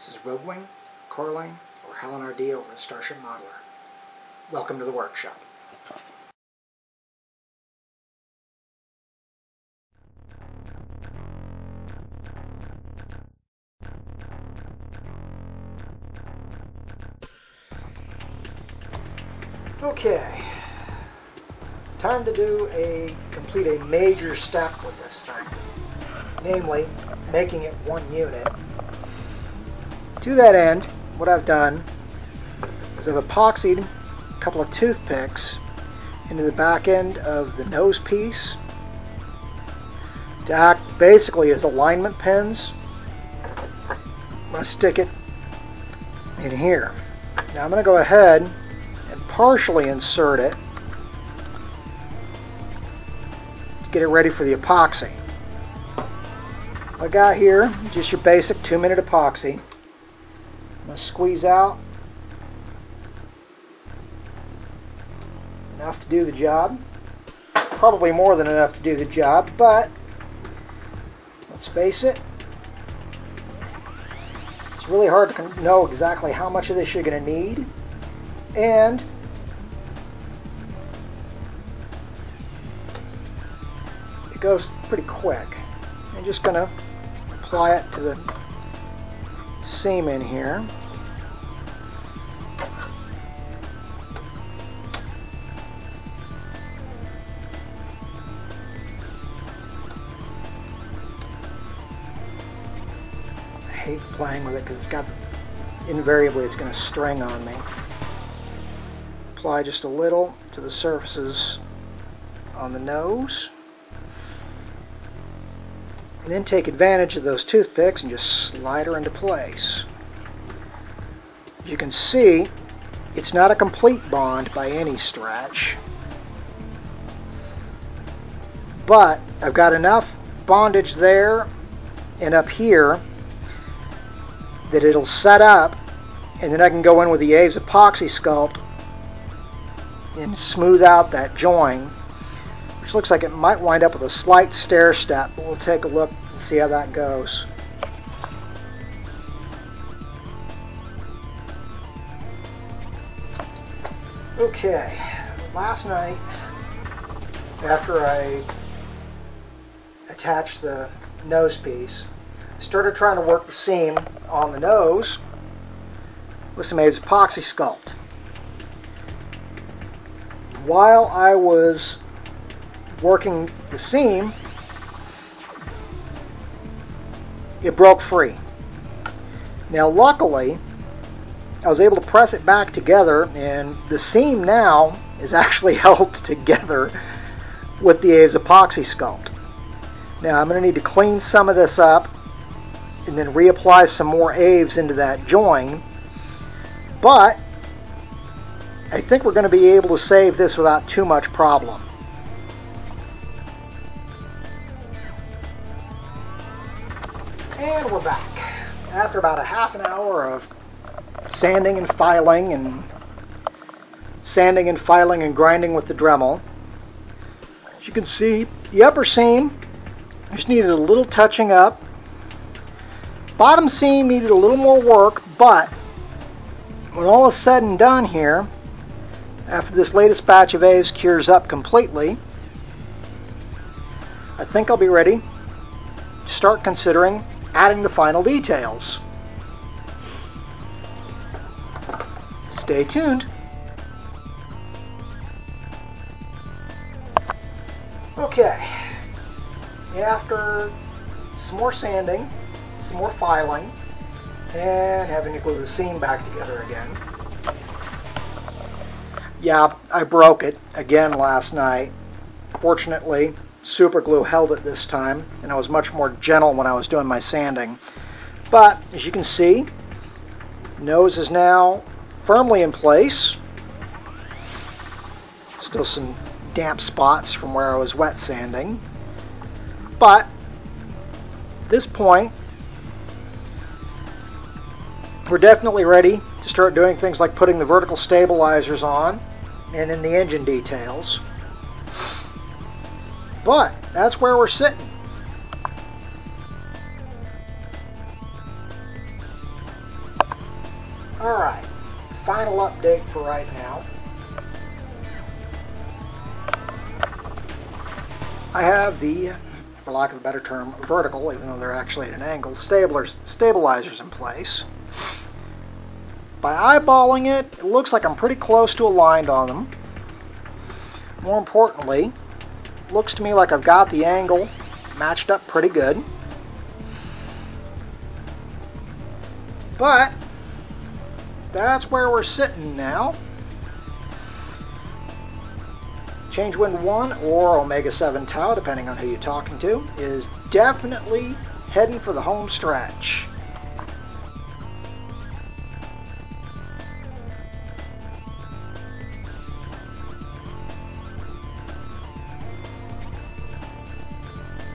This is Rogue Wing, Coraline, or Helen RD over at Starship Modeler. Welcome to the workshop. Okay, time to complete a major step with this thing, namely making it one unit. To that end, what I've done is I've epoxied a couple of toothpicks into the back end of the nose piece to act basically as alignment pins. I'm going to stick it in here. Now I'm going to go ahead and partially insert it to get it ready for the epoxy. I got here just your basic 2-minute epoxy. I'm going to squeeze out enough to do the job. Probably more than enough to do the job, but let's face it, it's really hard to know exactly how much of this you're going to need, and it goes pretty quick. I'm just going to apply it to the seam in here. I hate playing with it because invariably it's going to string on me. Apply just a little to the surfaces on the nose. And then take advantage of those toothpicks and just slide her into place. As you can see, it's not a complete bond by any stretch, but I've got enough bondage there and up here that it'll set up, and then I can go in with the Aves epoxy sculpt and smooth out that join, which looks like it might wind up with a slight stair step, but we'll take a look and see how that goes. Okay, last night after I attached the nose piece, I started trying to work the seam on the nose with some Aves epoxy sculpt. While I was working the seam, it broke free. Now luckily I was able to press it back together, and the seam now is actually held together with the Aves epoxy sculpt. Now I'm going to need to clean some of this up and then reapply some more Aves into that join, but I think we're going to be able to save this without too much problem. And we're back. After about a half an hour of sanding and filing and grinding with the Dremel, as you can see, the upper seam just needed a little touching up. Bottom seam needed a little more work, but when all is said and done here, after this latest batch of Aves cures up completely, I think I'll be ready to start considering adding the final details. Stay tuned. Okay, after some more sanding, some more filing, and having to glue the seam back together again. Yeah, I broke it again last night. Fortunately, super glue held it this time, and I was much more gentle when I was doing my sanding. But as you can see, nose is now firmly in place. Still some damp spots from where I was wet sanding, but at this point we're definitely ready to start doing things like putting the vertical stabilizers on and in the engine details. But that's where we're sitting. Alright, final update for right now. I have the, for lack of a better term, vertical, even though they're actually at an angle, stabilizers in place. By eyeballing it, it looks like I'm pretty close to aligned on them. More importantly, it looks to me like I've got the angle matched up pretty good. But that's where we're sitting now. Changewind 1 or Omega 7 Tau, depending on who you're talking to, is definitely heading for the home stretch.